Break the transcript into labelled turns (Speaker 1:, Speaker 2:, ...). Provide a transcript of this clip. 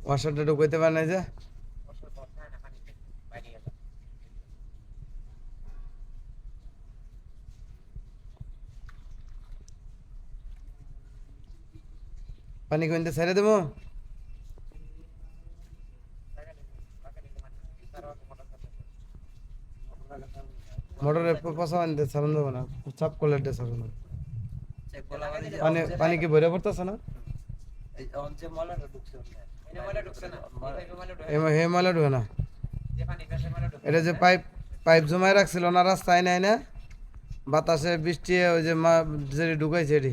Speaker 1: ওয়াশারটা ঢুকাইতে পারে না যে পানি কইতে ছেড়ে দেবো মোটরের পয়সা আনতে ছাড়ুন দেবো না চাপ করলে এটা ছাড়ুন পানি পানি কি ভরে পড়তেছে না হে ময়লা ঢুকে না এটা যে পাইপ পাইপ জমায় রাখছিল না রাস্তায় নাই না বাতাসে বৃষ্টি ওই যে যে ঢুকাইছে এটি